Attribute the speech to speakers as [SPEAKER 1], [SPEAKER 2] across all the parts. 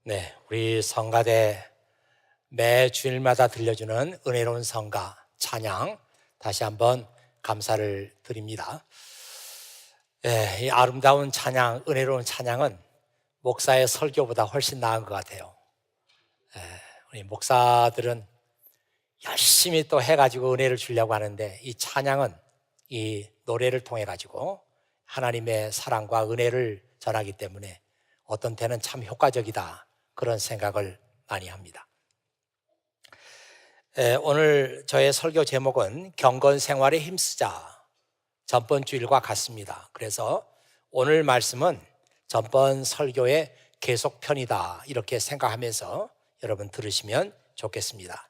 [SPEAKER 1] 네, 우리 성가대 매 주일마다 들려주는 은혜로운 성가 찬양 다시 한번 감사를 드립니다. 네, 이 아름다운 찬양, 은혜로운 찬양은 목사의 설교보다 훨씬 나은 것 같아요. 우리 목사들은 열심히 또 해가지고 은혜를 주려고 하는데 이 찬양은 이 노래를 통해 가지고 하나님의 사랑과 은혜를 전하기 때문에 어떤 때는 참 효과적이다, 그런 생각을 많이 합니다. 오늘 저의 설교 제목은 경건 생활에 힘쓰자, 전번 주일과 같습니다. 그래서 오늘 말씀은 전번 설교의 계속편이다, 이렇게 생각하면서 여러분 들으시면 좋겠습니다.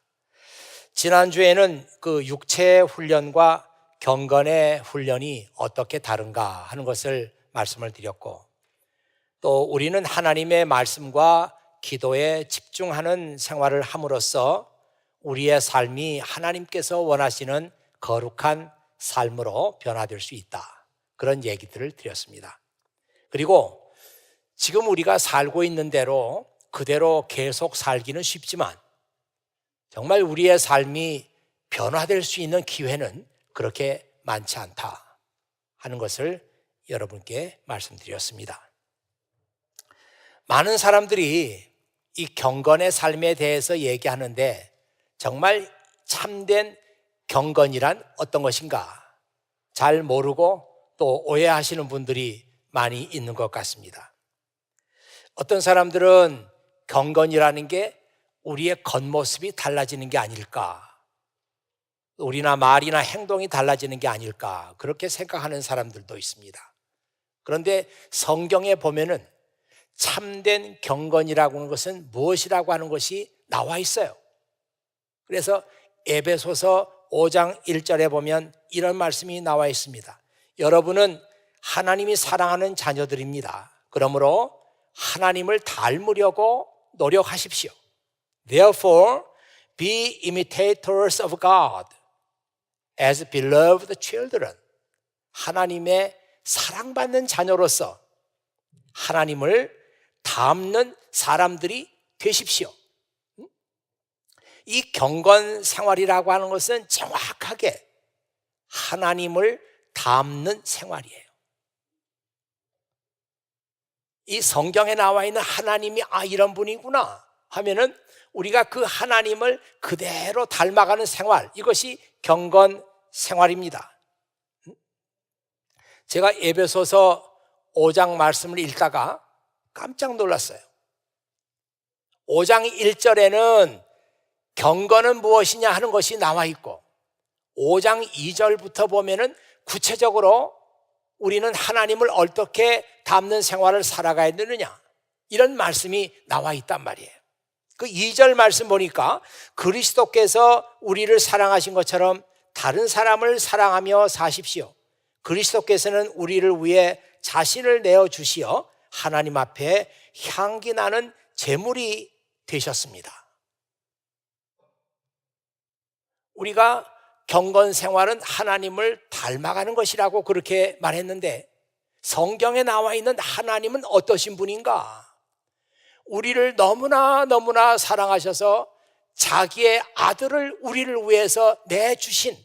[SPEAKER 1] 지난주에는 그 육체 훈련과 경건의 훈련이 어떻게 다른가 하는 것을 말씀을 드렸고, 또 우리는 하나님의 말씀과 기도에 집중하는 생활을 함으로써 우리의 삶이 하나님께서 원하시는 거룩한 삶으로 변화될 수 있다, 그런 얘기들을 드렸습니다. 그리고 지금 우리가 살고 있는 대로 그대로 계속 살기는 쉽지만 정말 우리의 삶이 변화될 수 있는 기회는 그렇게 많지 않다 하는 것을 여러분께 말씀드렸습니다. 많은 사람들이 이 경건의 삶에 대해서 얘기하는데 정말 참된 경건이란 어떤 것인가 잘 모르고 또 오해하시는 분들이 많이 있는 것 같습니다. 어떤 사람들은 경건이라는 게 우리의 겉모습이 달라지는 게 아닐까, 우리나 말이나 행동이 달라지는 게 아닐까, 그렇게 생각하는 사람들도 있습니다. 그런데 성경에 보면은 참된 경건이라고 하는 것은 무엇이라고 하는 것이 나와 있어요. 그래서 에베소서 5장 1절에 보면 이런 말씀이 나와 있습니다. 여러분은 하나님이 사랑하는 자녀들입니다. 그러므로 하나님을 닮으려고 노력하십시오. Therefore, be imitators of God as beloved children. 하나님의 사랑받는 자녀로서 하나님을 닮는 사람들이 되십시오. 이 경건 생활이라고 하는 것은 정확하게 하나님을 닮는 생활이에요. 이 성경에 나와 있는 하나님이 이런 분이구나 하면은 우리가 그 하나님을 그대로 닮아가는 생활, 이것이 경건 생활입니다. 제가 에베소서 5장 말씀을 읽다가 깜짝 놀랐어요. 5장 1절에는 경건은 무엇이냐 하는 것이 나와 있고 5장 2절부터 보면은 구체적으로 우리는 하나님을 어떻게 닮는 생활을 살아가야 되느냐, 이런 말씀이 나와 있단 말이에요. 그 2절 말씀 보니까 그리스도께서 우리를 사랑하신 것처럼 다른 사람을 사랑하며 사십시오. 그리스도께서는 우리를 위해 자신을 내어주시어 하나님 앞에 향기 나는 제물이 되셨습니다. 우리가 경건 생활은 하나님을 닮아가는 것이라고 그렇게 말했는데 성경에 나와 있는 하나님은 어떠신 분인가? 우리를 너무나 사랑하셔서 자기의 아들을 우리를 위해서 내주신,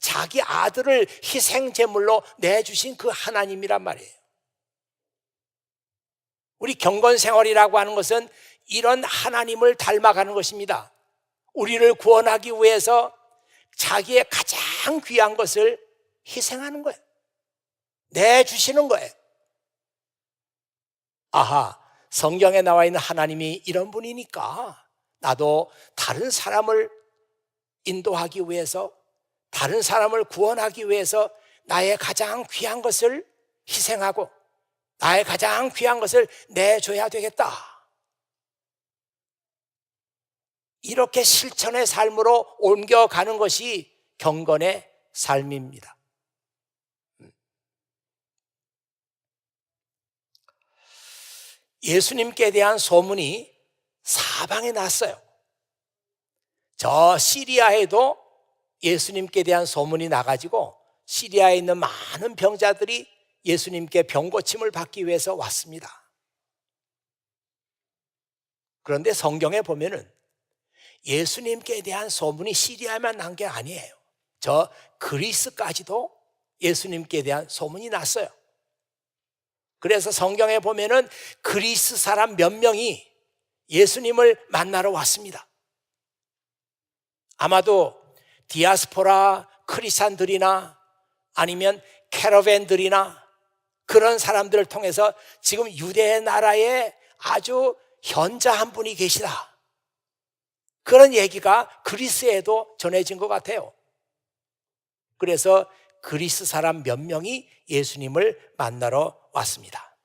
[SPEAKER 1] 자기 아들을 희생 제물로 내주신 그 하나님이란 말이에요. 우리 경건 생활이라고 하는 것은 이런 하나님을 닮아가는 것입니다. 우리를 구원하기 위해서 자기의 가장 귀한 것을 희생하는 거예요. 내주시는 거예요. 성경에 나와 있는 하나님이 이런 분이니까 나도 다른 사람을 인도하기 위해서, 다른 사람을 구원하기 위해서 나의 가장 귀한 것을 희생하고 나의 가장 귀한 것을 내줘야 되겠다, 이렇게 실천의 삶으로 옮겨가는 것이 경건의 삶입니다. 예수님께 대한 소문이 사방에 났어요. 저 시리아에도 예수님께 대한 소문이 나가지고 시리아에 있는 많은 병자들이 예수님께 병고침을 받기 위해서 왔습니다. 그런데 성경에 보면은 예수님께 대한 소문이 시리아에만 난 게 아니에요. 저 그리스까지도 예수님께 대한 소문이 났어요. 그래서 성경에 보면은 그리스 사람 몇 명이 예수님을 만나러 왔습니다. 아마도 디아스포라 크리스찬들이나 아니면 캐러밴들이나 그런 사람들을 통해서 지금 유대 나라에 아주 현자 한 분이 계시다, 그런 얘기가 그리스에도 전해진 것 같아요. 그래서 그리스 사람 몇 명이 예수님을 만나러 왔습니다.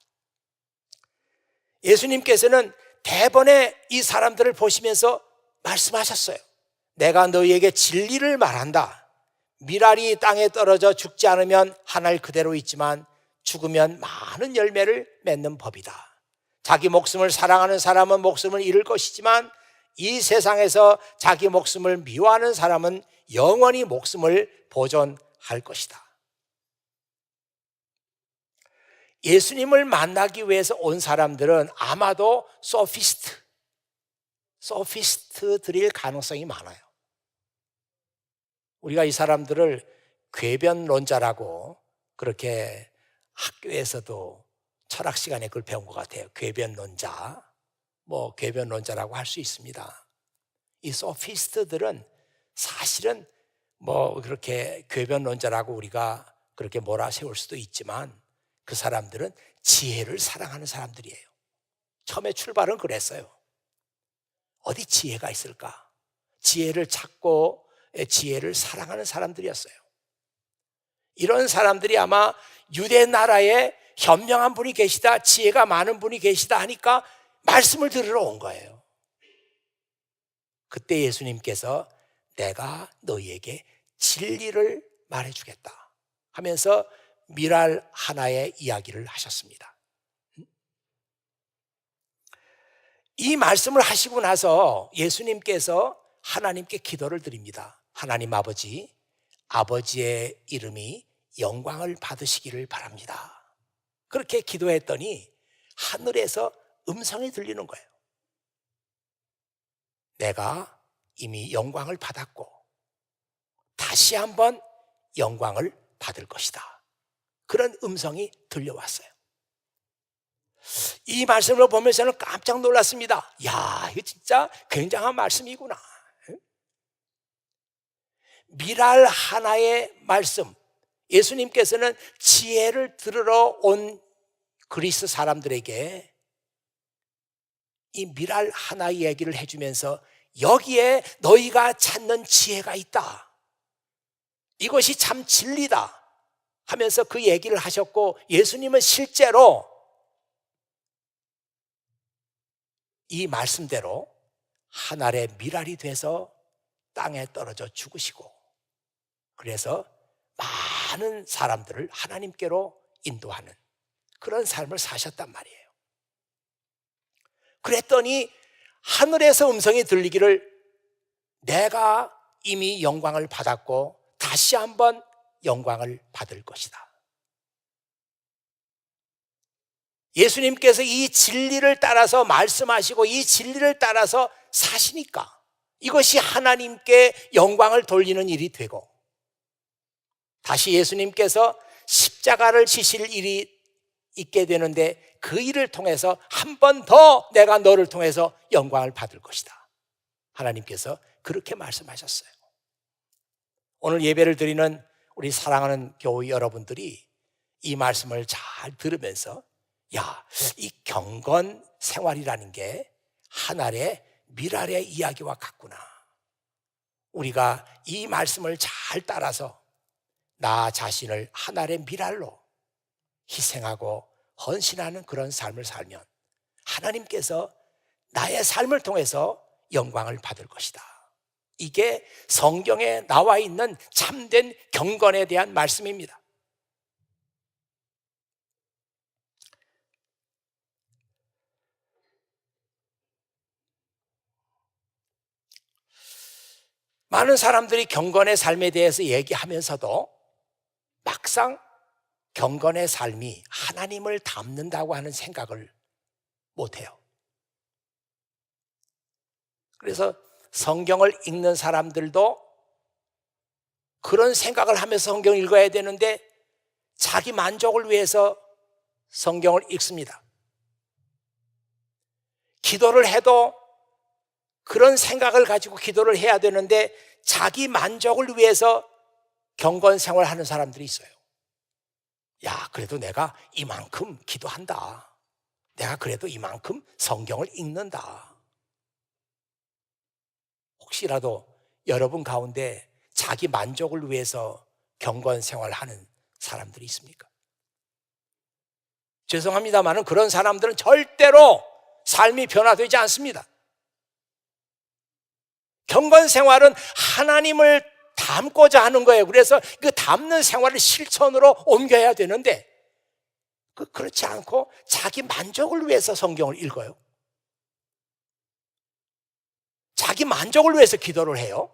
[SPEAKER 1] 예수님께서는 대번에 이 사람들을 보시면서 말씀하셨어요. 내가 너희에게 진리를 말한다. 밀알이 땅에 떨어져 죽지 않으면 한 알 그대로 있지만 죽으면 많은 열매를 맺는 법이다. 자기 목숨을 사랑하는 사람은 목숨을 잃을 것이지만 이 세상에서 자기 목숨을 미워하는 사람은 영원히 목숨을 보존할 것이다. 예수님을 만나기 위해서 온 사람들은 아마도 소피스트들일 가능성이 많아요. 우리가 이 사람들을 궤변론자라고 그렇게 학교에서도 철학 시간에 그걸 배운 것 같아요. 궤변론자, 궤변론자라고 할 수 있습니다. 이 소피스트들은 사실은 그렇게 궤변론자라고 우리가 그렇게 몰아세울 수도 있지만 그 사람들은 지혜를 사랑하는 사람들이에요. 처음에 출발은 그랬어요. 어디 지혜가 있을까? 지혜를 찾고 지혜를 사랑하는 사람들이었어요. 이런 사람들이 아마 유대 나라에 현명한 분이 계시다, 지혜가 많은 분이 계시다 하니까 말씀을 들으러 온 거예요. 그때 예수님께서 내가 너희에게 진리를 말해주겠다 하면서 밀알 하나의 이야기를 하셨습니다. 이 말씀을 하시고 나서 예수님께서 하나님께 기도를 드립니다. 하나님 아버지, 아버지의 이름이 영광을 받으시기를 바랍니다. 그렇게 기도했더니 하늘에서 음성이 들리는 거예요. 내가 이미 영광을 받았고 다시 한번 영광을 받을 것이다. 그런 음성이 들려왔어요. 이 말씀을 보면서는 깜짝 놀랐습니다. 야, 이거 진짜 굉장한 말씀이구나. 밀알 하나의 말씀, 예수님께서는 지혜를 들으러 온 그리스 사람들에게 이 밀알 하나 얘기를 해주면서 여기에 너희가 찾는 지혜가 있다, 이것이 참 진리다 하면서 그 얘기를 하셨고, 예수님은 실제로 이 말씀대로 한 알의 밀알이 돼서 땅에 떨어져 죽으시고, 그래서 많은 사람들을 하나님께로 인도하는 그런 삶을 사셨단 말이에요. 그랬더니 하늘에서 음성이 들리기를 내가 이미 영광을 받았고 다시 한번 영광을 받을 것이다. 예수님께서 이 진리를 따라서 말씀하시고 이 진리를 따라서 사시니까 이것이 하나님께 영광을 돌리는 일이 되고, 다시 예수님께서 십자가를 지실 일이 있게 되는데 그 일을 통해서 한 번 더 내가 너를 통해서 영광을 받을 것이다. 하나님께서 그렇게 말씀하셨어요. 오늘 예배를 드리는 우리 사랑하는 교회 여러분들이 이 말씀을 잘 들으면서 이 경건 생활이라는 게 하늘의 밀알의 이야기와 같구나. 우리가 이 말씀을 잘 따라서 나 자신을 하늘의 밀알로 희생하고 헌신하는 그런 삶을 살면 하나님께서 나의 삶을 통해서 영광을 받을 것이다. 이게 성경에 나와 있는 참된 경건에 대한 말씀입니다. 많은 사람들이 경건의 삶에 대해서 얘기하면서도 막상 경건의 삶이 하나님을 닮는다고 하는 생각을 못해요. 그래서 성경을 읽는 사람들도 그런 생각을 하면서 성경을 읽어야 되는데 자기 만족을 위해서 성경을 읽습니다. 기도를 해도 그런 생각을 가지고 기도를 해야 되는데 자기 만족을 위해서 경건 생활하는 사람들이 있어요. 야, 그래도 내가 이만큼 기도한다. 내가 그래도 이만큼 성경을 읽는다. 혹시라도 여러분 가운데 자기 만족을 위해서 경건 생활하는 사람들이 있습니까? 죄송합니다만 그런 사람들은 절대로 삶이 변화되지 않습니다. 경건 생활은 하나님을 닮고자 하는 거예요. 그래서 그 닮는 생활을 실천으로 옮겨야 되는데 그렇지 않고 자기 만족을 위해서 성경을 읽어요. 자기 만족을 위해서 기도를 해요.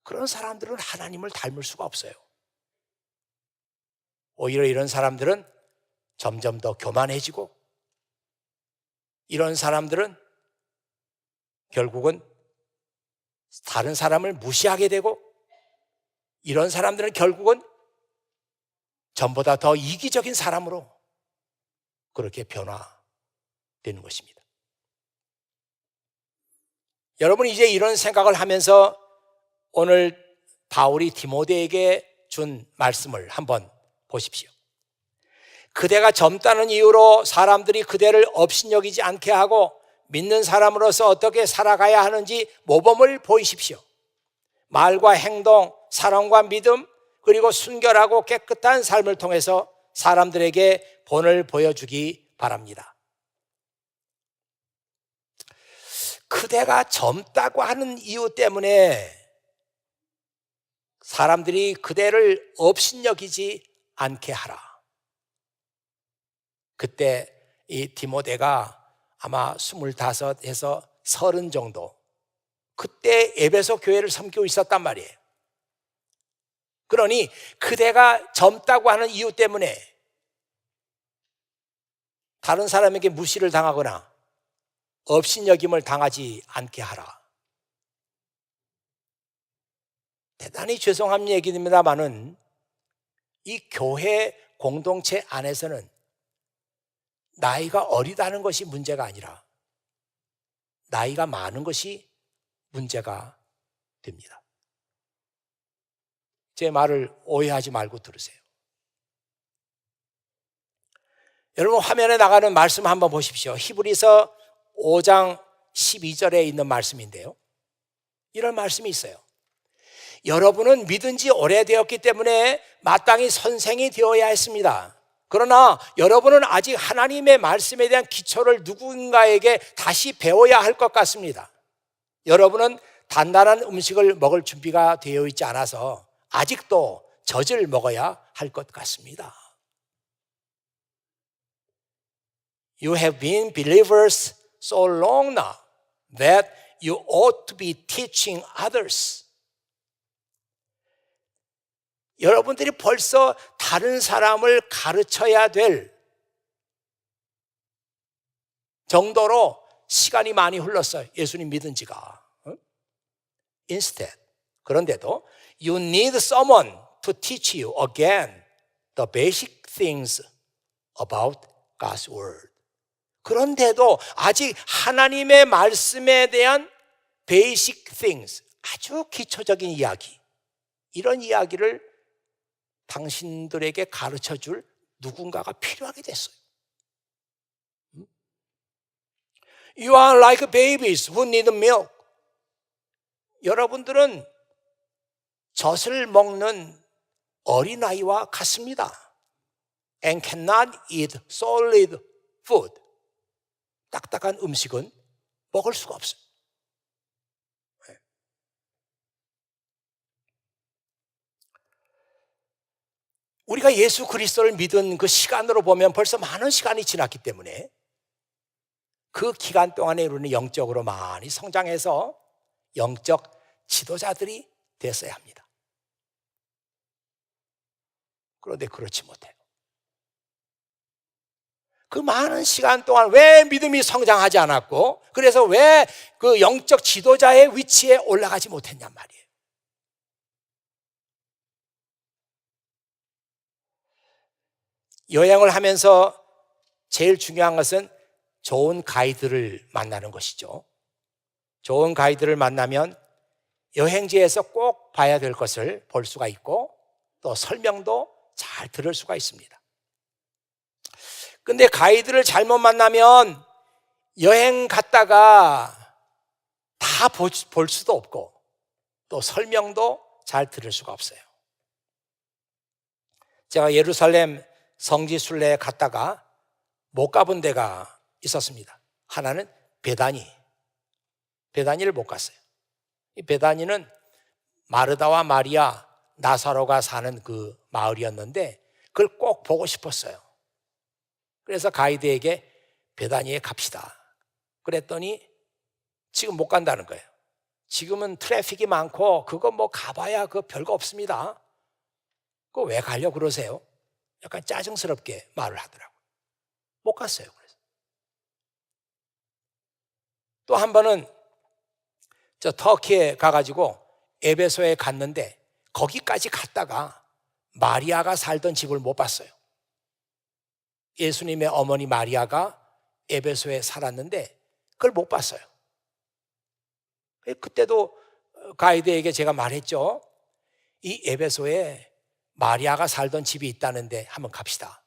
[SPEAKER 1] 그런 사람들은 하나님을 닮을 수가 없어요. 오히려 이런 사람들은 점점 더 교만해지고, 이런 사람들은 결국은 다른 사람을 무시하게 되고, 이런 사람들은 결국은 전보다 더 이기적인 사람으로 그렇게 변화되는 것입니다. 여러분, 이제 이런 생각을 하면서 오늘 바울이 디모데에게 준 말씀을 한번 보십시오. 그대가 젊다는 이유로 사람들이 그대를 업신여기지 않게 하고 믿는 사람으로서 어떻게 살아가야 하는지 모범을 보이십시오. 말과 행동, 사랑과 믿음, 그리고 순결하고 깨끗한 삶을 통해서 사람들에게 본을 보여주기 바랍니다. 그대가 젊다고 하는 이유 때문에 사람들이 그대를 업신여기지 않게 하라. 그때 이 디모데가 아마 25에서 30 정도, 그때 에베소 교회를 섬기고 있었단 말이에요. 그러니 그대가 젊다고 하는 이유 때문에 다른 사람에게 무시를 당하거나 업신여김을 당하지 않게 하라. 대단히 죄송한 얘기입니다만은 이 교회 공동체 안에서는 나이가 어리다는 것이 문제가 아니라 나이가 많은 것이 문제가 됩니다. 제 말을 오해하지 말고 들으세요. 여러분, 화면에 나가는 말씀 한번 보십시오. 히브리서 5장 12절에 있는 말씀인데요, 이런 말씀이 있어요. 여러분은 믿은 지 오래되었기 때문에 마땅히 선생이 되어야 했습니다. 그러나 여러분은 아직 하나님의 말씀에 대한 기초를 누군가에게 다시 배워야 할 것 같습니다. 여러분은 단단한 음식을 먹을 준비가 되어 있지 않아서 아직도 젖을 먹어야 할 것 같습니다. You have been believers so long now that you ought to be teaching others. 여러분들이 벌써 다른 사람을 가르쳐야 될 정도로 시간이 많이 흘렀어요. 예수님 믿은 지가. Instead, 그런데도 you need someone to teach you again the basic things about God's word. 그런데도 아직 하나님의 말씀에 대한 basic things, 아주 기초적인 이야기, 이런 이야기를 당신들에게 가르쳐줄 누군가가 필요하게 됐어요. You are like babies who need milk. 여러분들은 젖을 먹는 어린아이와 같습니다. And cannot eat solid food. 딱딱한 음식은 먹을 수가 없어요. 우리가 예수 그리스도를 믿은 그 시간으로 보면 벌써 많은 시간이 지났기 때문에 그 기간 동안에 우리는 영적으로 많이 성장해서 영적 지도자들이 됐어야 합니다. 그런데 그렇지 못해요. 그 많은 시간 동안 왜 믿음이 성장하지 않았고, 그래서 왜 그 영적 지도자의 위치에 올라가지 못했냔 말이에요. 여행을 하면서 제일 중요한 것은 좋은 가이드를 만나는 것이죠. 좋은 가이드를 만나면 여행지에서 꼭 봐야 될 것을 볼 수가 있고, 또 설명도 잘 들을 수가 있습니다. 근데 가이드를 잘못 만나면 여행 갔다가 다 볼 수도 없고, 또 설명도 잘 들을 수가 없어요. 제가 예루살렘 성지 순례에 갔다가 못 가본 데가 있었습니다. 하나는 베다니를 못 갔어요. 이 베다니는 마르다와 마리아, 나사로가 사는 그 마을이었는데 그걸 꼭 보고 싶었어요. 그래서 가이드에게 베다니에 갑시다 그랬더니 지금 못 간다는 거예요. 지금은 트래픽이 많고 그거 뭐 가봐야 그 별거 없습니다. 그거 왜 가려고 그러세요? 약간 짜증스럽게 말을 하더라고요. 못 갔어요. 그래서 또 한 번은 저 터키에 가가지고 에베소에 갔는데 거기까지 갔다가 마리아가 살던 집을 못 봤어요. 예수님의 어머니 마리아가 에베소에 살았는데 그걸 못 봤어요. 그때도 가이드에게 제가 말했죠. 이 에베소에 마리아가 살던 집이 있다는데 한번 갑시다.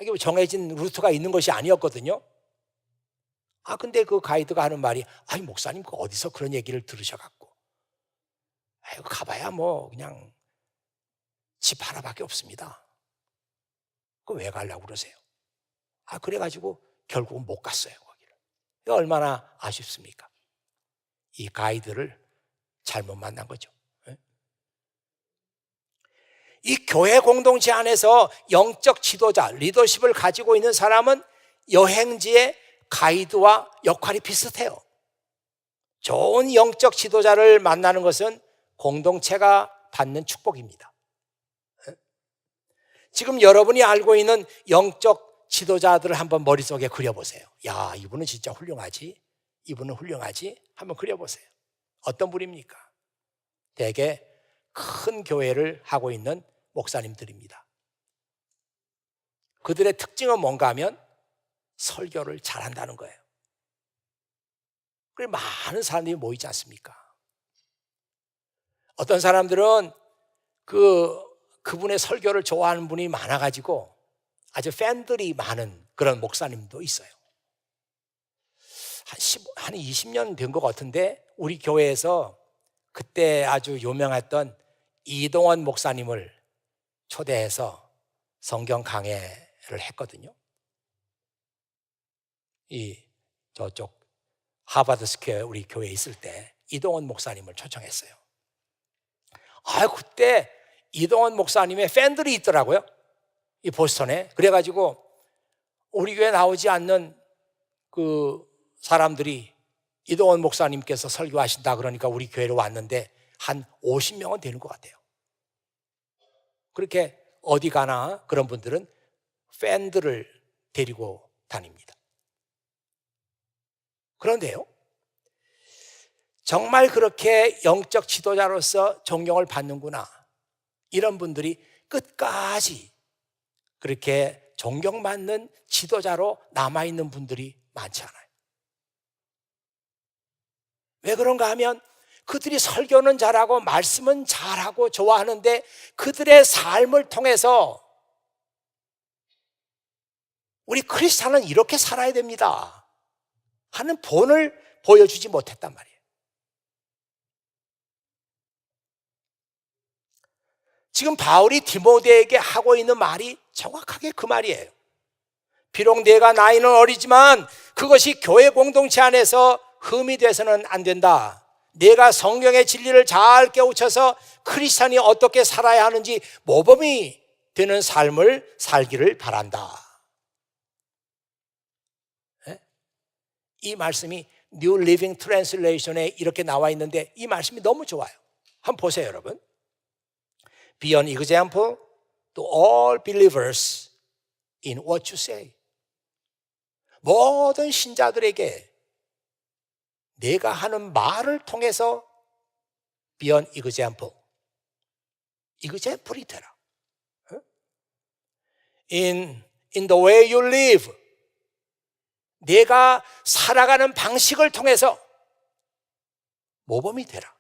[SPEAKER 1] 이게 정해진 루트가 있는 것이 아니었거든요. 근데 그 가이드가 하는 말이, 아니 목사님 그 어디서 그런 얘기를 들으셔갖고, 가봐야 뭐 그냥 집 하나밖에 없습니다. 그 왜 가려고 그러세요? 그래가지고 결국은 못 갔어요, 거기를. 얼마나 아쉽습니까? 이 가이드를 잘못 만난 거죠. 이 교회 공동체 안에서 영적 지도자, 리더십을 가지고 있는 사람은 여행지의 가이드와 역할이 비슷해요. 좋은 영적 지도자를 만나는 것은 공동체가 받는 축복입니다. 지금 여러분이 알고 있는 영적 지도자들을 한번 머릿속에 그려보세요. 야, 이분은 진짜 훌륭하지, 이분은 훌륭하지, 한번 그려보세요. 어떤 분입니까? 대개 큰 교회를 하고 있는 목사님들입니다. 그들의 특징은 뭔가 하면 설교를 잘한다는 거예요. 그래서 많은 사람들이 모이지 않습니까? 어떤 사람들은 그분의 설교를 좋아하는 분이 많아가지고 아주 팬들이 많은 그런 목사님도 있어요. 한 20년 된 것 같은데 우리 교회에서 그때 아주 유명했던 이동원 목사님을 초대해서 성경 강해를 했거든요. 저쪽 하버드 스퀘어 우리 교회에 있을 때 이동원 목사님을 초청했어요. 그때 이동원 목사님의 팬들이 있더라고요, 이 보스턴에. 그래가지고 우리 교회 나오지 않는 그 사람들이 이동원 목사님께서 설교하신다 그러니까 우리 교회로 왔는데 한 50명은 되는 것 같아요. 그렇게 어디 가나 그런 분들은 팬들을 데리고 다닙니다. 그런데요, 정말 그렇게 영적 지도자로서 존경을 받는구나, 이런 분들이 끝까지 그렇게 존경받는 지도자로 남아있는 분들이 많지 않아요. 왜 그런가 하면 그들이 설교는 잘하고 말씀은 잘하고 좋아하는데 그들의 삶을 통해서 우리 크리스찬은 이렇게 살아야 됩니다 하는 본을 보여주지 못했단 말이에요. 지금 바울이 디모데에게 하고 있는 말이 정확하게 그 말이에요. 비록 내가 나이는 어리지만 그것이 교회 공동체 안에서 흠이 돼서는 안 된다. 내가 성경의 진리를 잘 깨우쳐서 크리스찬이 어떻게 살아야 하는지 모범이 되는 삶을 살기를 바란다. 이 말씀이 New Living Translation에 이렇게 나와 있는데 이 말씀이 너무 좋아요. 한번 보세요, 여러분. Be an example to all believers in what you say. 모든 신자들에게 내가 하는 말을 통해서 be an example, example이 되라. In the way you live, 내가 살아가는 방식을 통해서 모범이 되라.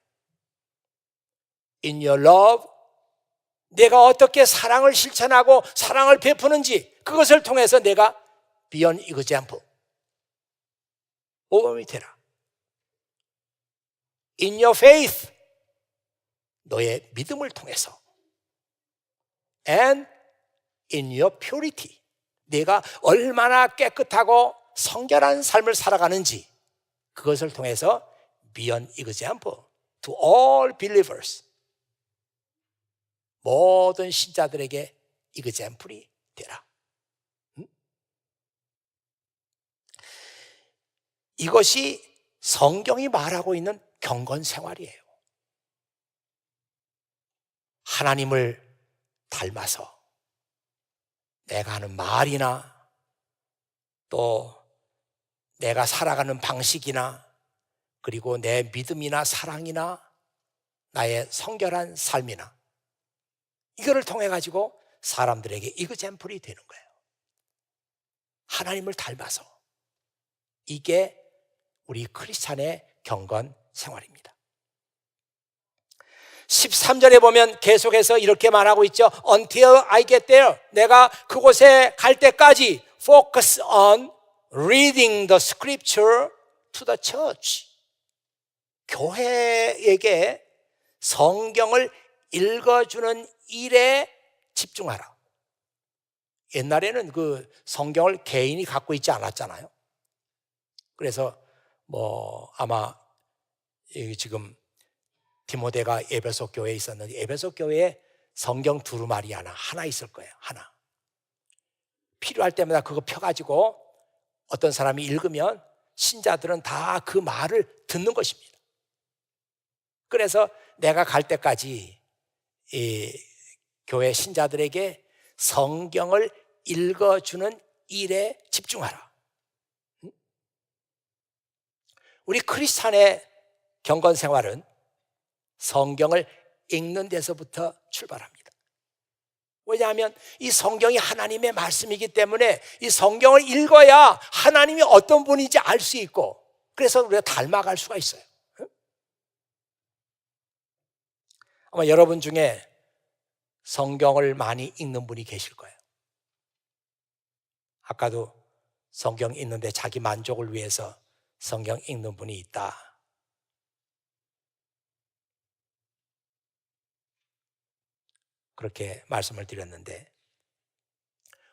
[SPEAKER 1] In your love, 내가 어떻게 사랑을 실천하고 사랑을 베푸는지 그것을 통해서 내가 be an example, 모범이 되라. In your faith, 너의 믿음을 통해서. And in your purity, 내가 얼마나 깨끗하고 성결한 삶을 살아가는지 그것을 통해서 be an example to all believers, 모든 신자들에게 example이 되라. 이것이 성경이 말하고 있는 경건 생활이에요. 하나님을 닮아서 내가 하는 말이나 또 내가 살아가는 방식이나 그리고 내 믿음이나 사랑이나 나의 성결한 삶이나 이거를 통해 가지고 사람들에게 example이 되는 거예요. 하나님을 닮아서. 이게 우리 크리스찬의 경건 생활입니다. 13절에 보면 계속해서 이렇게 말하고 있죠. Until I get there, 내가 그곳에 갈 때까지 focus on reading the scripture to the church. 교회에게 성경을 읽어주는 일에 집중하라. 옛날에는 그 성경을 개인이 갖고 있지 않았잖아요. 그래서 아마 지금 디모데가 에베소 교회에 있었는데 에베소 교회에 성경 두루마리 하나 있을 거예요. 하나. 필요할 때마다 그거 펴가지고 어떤 사람이 읽으면 신자들은 다 그 말을 듣는 것입니다. 그래서 내가 갈 때까지 이 교회 신자들에게 성경을 읽어주는 일에 집중하라. 우리 크리스찬의 경건 생활은 성경을 읽는 데서부터 출발합니다. 왜냐하면 이 성경이 하나님의 말씀이기 때문에 이 성경을 읽어야 하나님이 어떤 분인지 알 수 있고 그래서 우리가 닮아갈 수가 있어요. 아마 여러분 중에 성경을 많이 읽는 분이 계실 거예요. 아까도 성경 읽는데 자기 만족을 위해서 성경 읽는 분이 있다. 그렇게 말씀을 드렸는데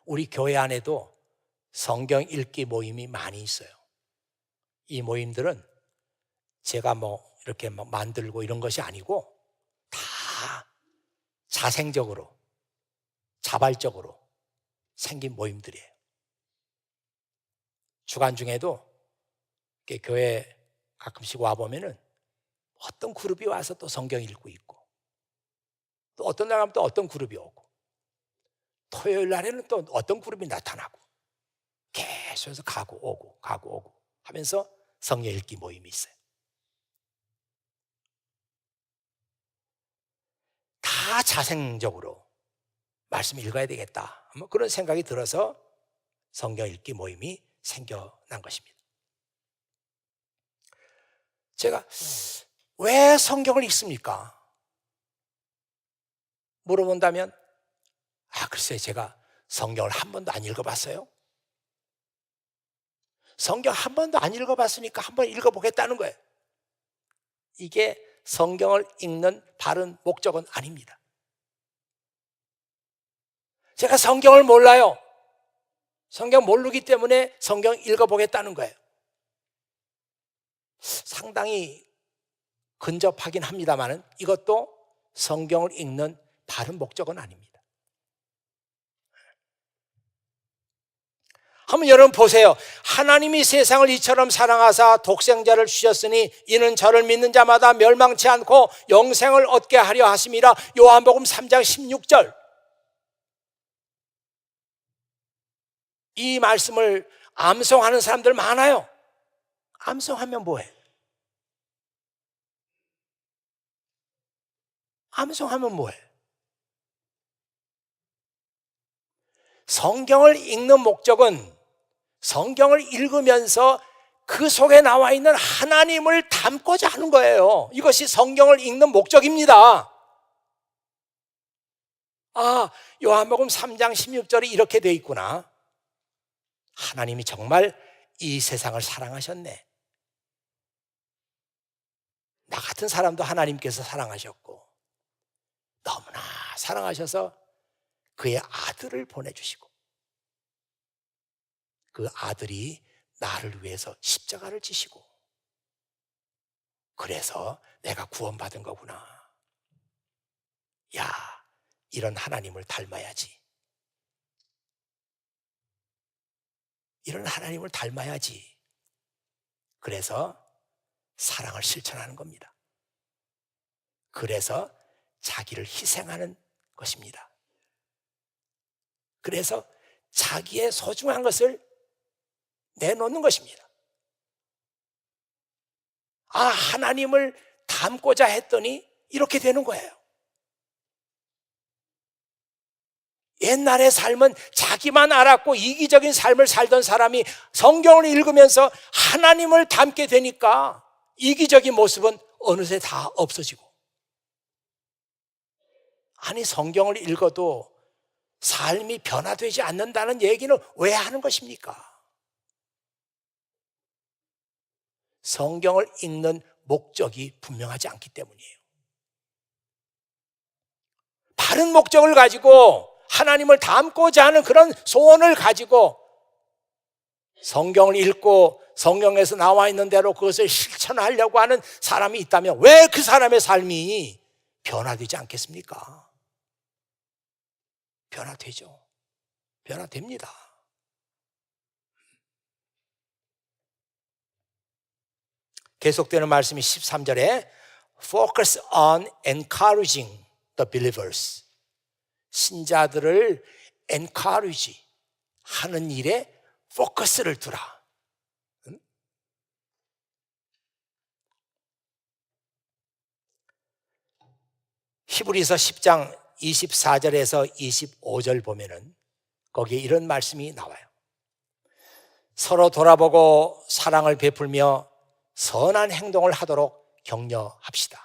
[SPEAKER 1] 우리 교회 안에도 성경 읽기 모임이 많이 있어요. 이 모임들은 제가 이렇게 만들고 이런 것이 아니고 다 자생적으로 자발적으로 생긴 모임들이에요. 주간 중에도 교회 가끔씩 와보면은 어떤 그룹이 와서 또 성경 읽고 있고 또 어떤 날 가면 또 어떤 그룹이 오고 토요일 날에는 또 어떤 그룹이 나타나고 계속해서 가고 오고 하면서 성경 읽기 모임이 있어요. 다 자생적으로 말씀 읽어야 되겠다 그런 생각이 들어서 성경 읽기 모임이 생겨난 것입니다. 제가 왜 성경을 읽습니까? 물어본다면 글쎄 제가 성경을 한 번도 안 읽어봤어요. 성경 한 번도 안 읽어봤으니까 한 번 읽어보겠다는 거예요. 이게 성경을 읽는 바른 목적은 아닙니다. 제가 성경을 몰라요. 성경 모르기 때문에 성경 읽어보겠다는 거예요. 상당히 근접하긴 합니다만 이것도 성경을 읽는 바른 목적은 아닙니다. 한번 여러분 보세요. 하나님이 세상을 이처럼 사랑하사 독생자를 주셨으니 이는 저를 믿는 자마다 멸망치 않고 영생을 얻게 하려 하심이라. 요한복음 3장 16절. 이 말씀을 암송하는 사람들 많아요. 암송하면 뭐해? 암송하면 뭐해? 성경을 읽는 목적은 성경을 읽으면서 그 속에 나와 있는 하나님을 담고자 하는 거예요. 이것이 성경을 읽는 목적입니다. 아, 요한복음 3장 16절이 이렇게 돼 있구나. 하나님이 정말 이 세상을 사랑하셨네. 나 같은 사람도 하나님께서 사랑하셨고 너무나 사랑하셔서 그의 아들을 보내주시고 그 아들이 나를 위해서 십자가를 지시고 그래서 내가 구원받은 거구나. 야, 이런 하나님을 닮아야지. 이런 하나님을 닮아야지. 그래서 사랑을 실천하는 겁니다. 그래서 자기를 희생하는 것입니다. 그래서 자기의 소중한 것을 내놓는 것입니다. 아, 하나님을 닮고자 했더니 이렇게 되는 거예요. 옛날의 삶은 자기만 알았고 이기적인 삶을 살던 사람이 성경을 읽으면서 하나님을 닮게 되니까 이기적인 모습은 어느새 다 없어지고. 아니, 성경을 읽어도 삶이 변화되지 않는다는 얘기는 왜 하는 것입니까? 성경을 읽는 목적이 분명하지 않기 때문이에요. 바른 목적을 가지고 하나님을 닮고자 하는 그런 소원을 가지고 성경을 읽고 성경에서 나와 있는 대로 그것을 실천하려고 하는 사람이 있다면 왜 그 사람의 삶이 변화되지 않겠습니까? 변화되죠. 변화됩니다. 계속되는 말씀이 13절에 Focus on encouraging the believers. 신자들을 encourage 하는 일에 포커스를 두라. 히브리서 10장 24절에서 25절 보면은 거기에 이런 말씀이 나와요. 서로 돌아보고 사랑을 베풀며 선한 행동을 하도록 격려합시다.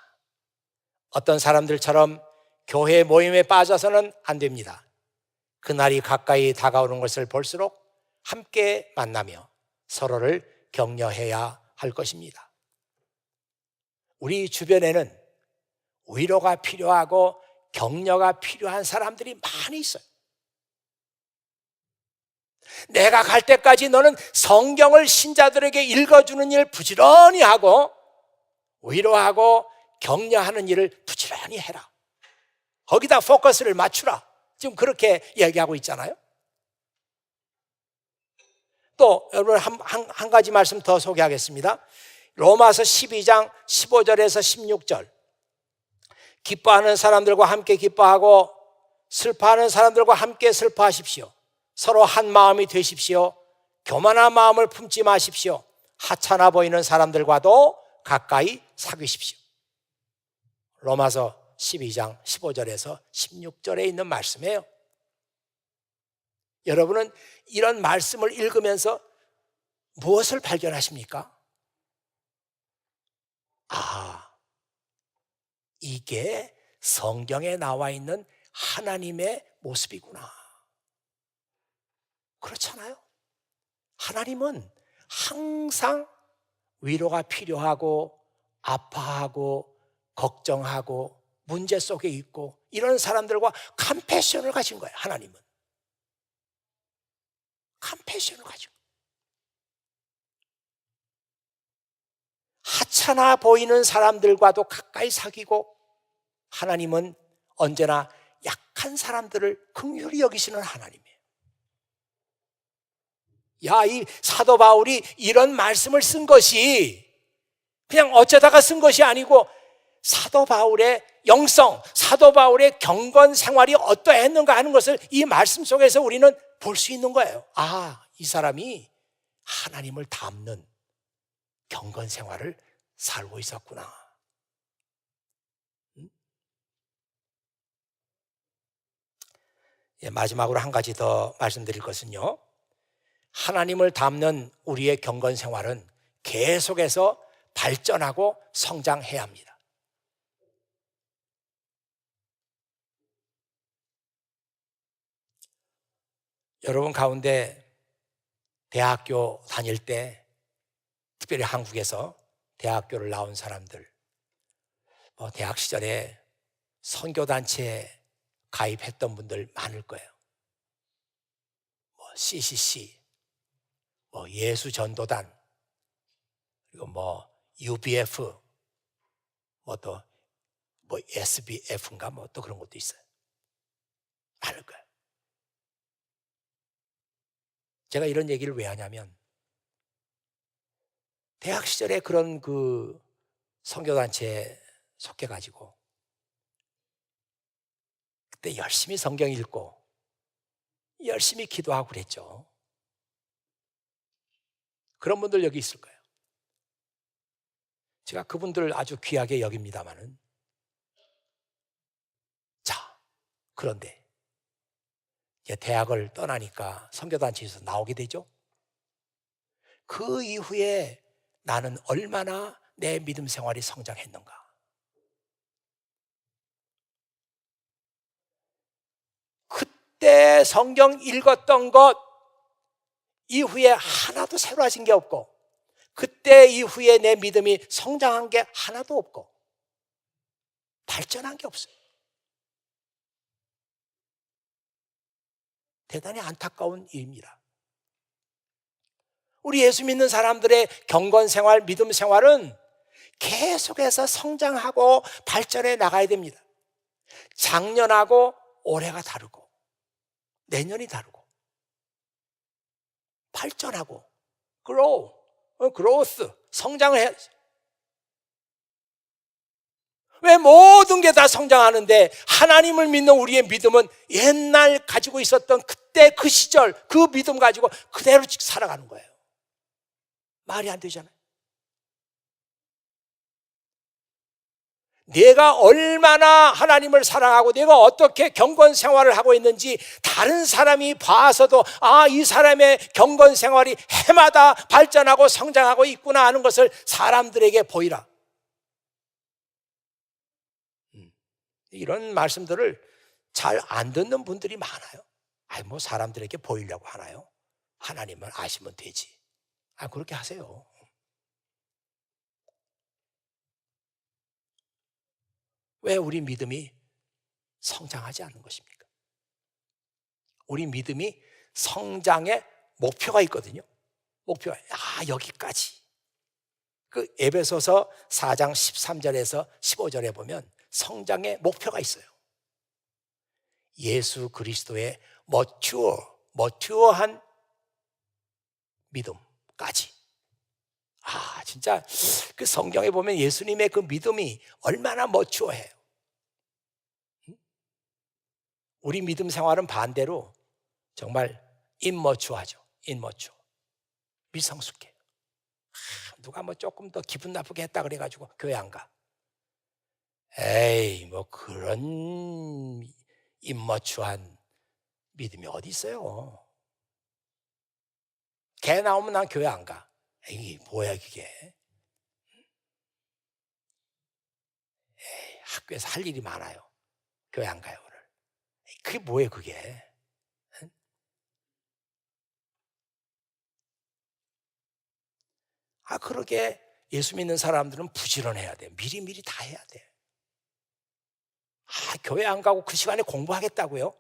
[SPEAKER 1] 어떤 사람들처럼 교회 모임에 빠져서는 안 됩니다. 그날이 가까이 다가오는 것을 볼수록 함께 만나며 서로를 격려해야 할 것입니다. 우리 주변에는 위로가 필요하고 격려가 필요한 사람들이 많이 있어요. 내가 갈 때까지 너는 성경을 신자들에게 읽어주는 일 부지런히 하고 위로하고 격려하는 일을 부지런히 해라. 거기다 포커스를 맞추라. 지금 그렇게 이야기하고 있잖아요. 또 여러분 한 가지 말씀 더 소개하겠습니다. 로마서 12장 15절에서 16절. 기뻐하는 사람들과 함께 기뻐하고 슬퍼하는 사람들과 함께 슬퍼하십시오. 서로 한 마음이 되십시오. 교만한 마음을 품지 마십시오. 하찮아 보이는 사람들과도 가까이 사귀십시오. 로마서 12장 15절에서 16절에 있는 말씀이에요. 여러분은 이런 말씀을 읽으면서 무엇을 발견하십니까? 아, 이게 성경에 나와 있는 하나님의 모습이구나. 그렇잖아요. 하나님은 항상 위로가 필요하고 아파하고 걱정하고 문제 속에 있고 이런 사람들과 컴패션을 가진 거예요. 하나님은 컴패션을 가지고 하찮아 보이는 사람들과도 가까이 사귀고 하나님은 언제나 약한 사람들을 긍휼히 여기시는 하나님이에요. 야, 이 사도 바울이 이런 말씀을 쓴 것이 그냥 어쩌다가 쓴 것이 아니고 사도 바울의 영성, 사도 바울의 경건 생활이 어떠했는가 하는 것을 이 말씀 속에서 우리는 볼 수 있는 거예요. 아, 이 사람이 하나님을 닮는 경건 생활을 살고 있었구나. 예, 마지막으로 한 가지 더 말씀드릴 것은요, 하나님을 닮는 우리의 경건 생활은 계속해서 발전하고 성장해야 합니다. 여러분 가운데 대학교 다닐 때, 특별히 한국에서 대학교를 나온 사람들, 대학 시절에 선교단체에 가입했던 분들 많을 거예요. CCC, 예수전도단, 그리고 UBF, SBF인가 또 그런 것도 있어요. 많을 거예요. 제가 이런 얘기를 왜 하냐면, 대학 시절에 그런 선교단체에 속해가지고 그때 열심히 성경 읽고 열심히 기도하고 그랬죠. 그런 분들 여기 있을 거예요. 제가 그분들 아주 귀하게 여깁니다마는, 자, 그런데 이제 대학을 떠나니까 선교단체에서 나오게 되죠. 그 이후에 나는 얼마나 내 믿음 생활이 성장했는가. 그때 성경 읽었던 것 이후에 하나도 새로워진 게 없고, 그때 이후에 내 믿음이 성장한 게 하나도 없고, 발전한 게 없어요. 대단히 안타까운 일입니다. 우리 예수 믿는 사람들의 경건 생활, 믿음 생활은 계속해서 성장하고 발전해 나가야 됩니다. 작년하고 올해가 다르고, 내년이 다르고, 발전하고, growth, 성장을 해야지. 왜 모든 게 다 성장하는데 하나님을 믿는 우리의 믿음은 옛날 가지고 있었던 그때 그 시절 그 믿음 가지고 그대로 살아가는 거예요. 말이 안 되잖아요. 내가 얼마나 하나님을 사랑하고 내가 어떻게 경건 생활을 하고 있는지 다른 사람이 봐서도 이 사람의 경건 생활이 해마다 발전하고 성장하고 있구나 하는 것을 사람들에게 보이라. 이런 말씀들을 잘 안 듣는 분들이 많아요. 사람들에게 보이려고 하나요? 하나님만 아시면 되지. 그렇게 하세요. 왜 우리 믿음이 성장하지 않는 것입니까? 우리 믿음이 성장의 목표가 있거든요. 목표가 여기까지. 에베소서 4장 13절에서 15절에 보면 성장의 목표가 있어요. 예수 그리스도의 머튜어한 믿음까지. 진짜 그 성경에 보면 예수님의 그 믿음이 얼마나 머추어해요. 우리 믿음 생활은 반대로 정말 임머추어하죠. 임머추어. 미성숙해. 누가 조금 더 기분 나쁘게 했다 그래가지고 교회 안 가. 그런 임머추어한 믿음이 어디 있어요? 개 나오면 난 교회 안 가. 뭐야 그게. 학교에서 할 일이 많아요. 교회 안 가요 오늘. 그게 뭐예요 그게. 그러게 예수 믿는 사람들은 부지런해야 돼. 미리미리 다 해야 돼. 교회 안 가고 그 시간에 공부하겠다고요?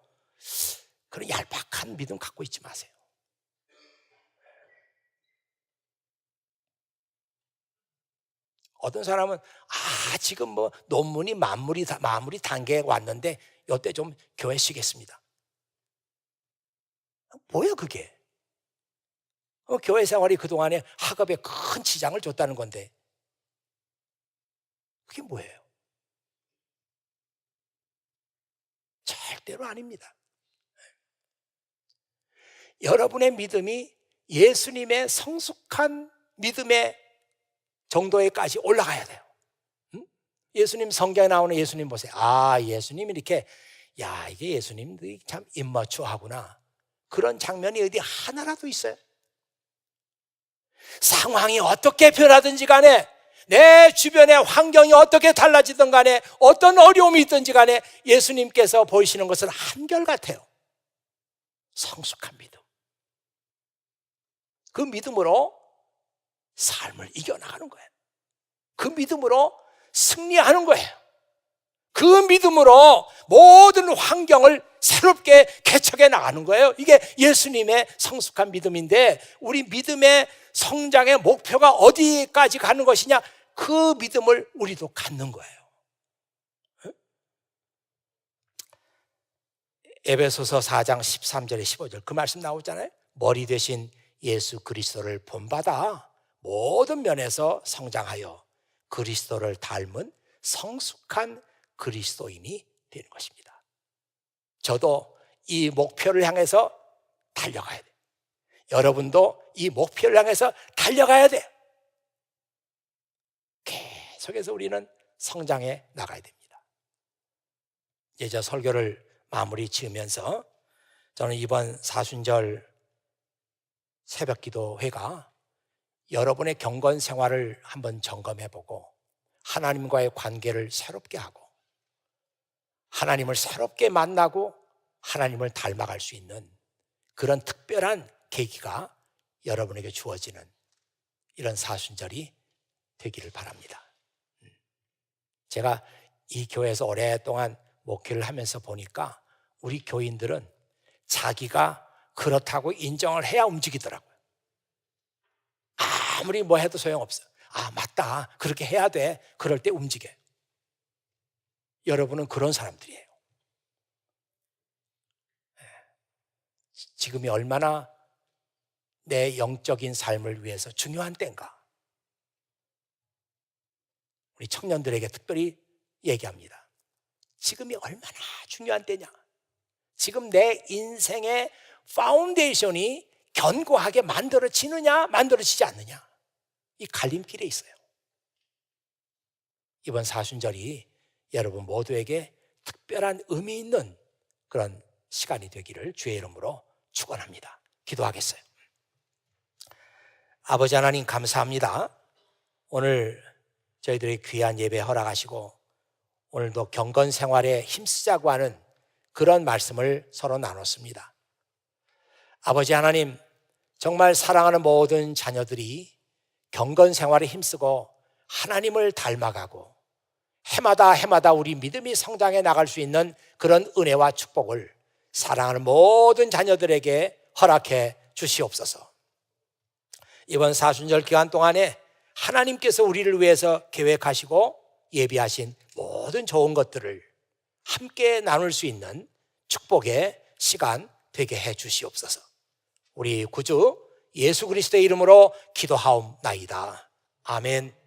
[SPEAKER 1] 그런 얄팍한 믿음 갖고 있지 마세요. 어떤 사람은 지금 논문이 마무리 단계에 왔는데 이때 좀 교회 쉬겠습니다. 뭐야 그게? 교회 생활이 그동안에 학업에 큰 지장을 줬다는 건데 그게 뭐예요? 절대로 아닙니다. 여러분의 믿음이 예수님의 성숙한 믿음의 정도에까지 올라가야 돼요. 예수님 성경에 나오는 예수님 보세요. 아, 예수님이 이렇게, 야, 이게 예수님들이 참 임마추하구나. 그런 장면이 어디 하나라도 있어요? 상황이 어떻게 변하든지 간에, 내 주변의 환경이 어떻게 달라지든 간에, 어떤 어려움이 있든지 간에 예수님께서 보이시는 것은 한결같아요. 성숙한 믿음. 그 믿음으로 삶을 이겨나가는 거예요. 그 믿음으로 승리하는 거예요. 그 믿음으로 모든 환경을 새롭게 개척해 나가는 거예요. 이게 예수님의 성숙한 믿음인데, 우리 믿음의 성장의 목표가 어디까지 가는 것이냐, 그 믿음을 우리도 갖는 거예요. 에베소서 4장 13절에 15절 그 말씀 나오잖아요. 머리 대신 예수 그리스도를 본받아 모든 면에서 성장하여 그리스도를 닮은 성숙한 그리스도인이 되는 것입니다. 저도 이 목표를 향해서 달려가야 돼요. 여러분도 이 목표를 향해서 달려가야 돼요. 계속해서 우리는 성장해 나가야 됩니다. 이제 저 설교를 마무리 지으면서 저는 이번 사순절 새벽기도회가 여러분의 경건 생활을 한번 점검해보고 하나님과의 관계를 새롭게 하고 하나님을 새롭게 만나고 하나님을 닮아갈 수 있는 그런 특별한 계기가 여러분에게 주어지는 이런 사순절이 되기를 바랍니다. 제가 이 교회에서 오랫동안 목회를 하면서 보니까 우리 교인들은 자기가 그렇다고 인정을 해야 움직이더라고요. 아무리 뭐 해도 소용없어요. 아, 맞다, 그렇게 해야 돼. 그럴 때 움직여요. 여러분은 그런 사람들이에요. 지금이 얼마나 내 영적인 삶을 위해서 중요한 때인가. 우리 청년들에게 특별히 얘기합니다. 지금이 얼마나 중요한 때냐. 지금 내 인생의 파운데이션이 견고하게 만들어지느냐 만들어지지 않느냐, 이 갈림길에 있어요. 이번 사순절이 여러분 모두에게 특별한 의미 있는 그런 시간이 되기를 주의 이름으로 축원합니다. 기도하겠어요. 아버지 하나님, 감사합니다. 오늘 저희들의 귀한 예배 허락하시고 오늘도 경건 생활에 힘쓰자고 하는 그런 말씀을 서로 나눴습니다. 아버지 하나님, 정말 사랑하는 모든 자녀들이 경건 생활에 힘쓰고 하나님을 닮아가고 해마다 우리 믿음이 성장해 나갈 수 있는 그런 은혜와 축복을 사랑하는 모든 자녀들에게 허락해 주시옵소서. 이번 사순절 기간 동안에 하나님께서 우리를 위해서 계획하시고 예비하신 모든 좋은 것들을 함께 나눌 수 있는 축복의 시간 되게 해 주시옵소서. 우리 구주 예수 그리스도의 이름으로 기도하옵나이다. 아멘.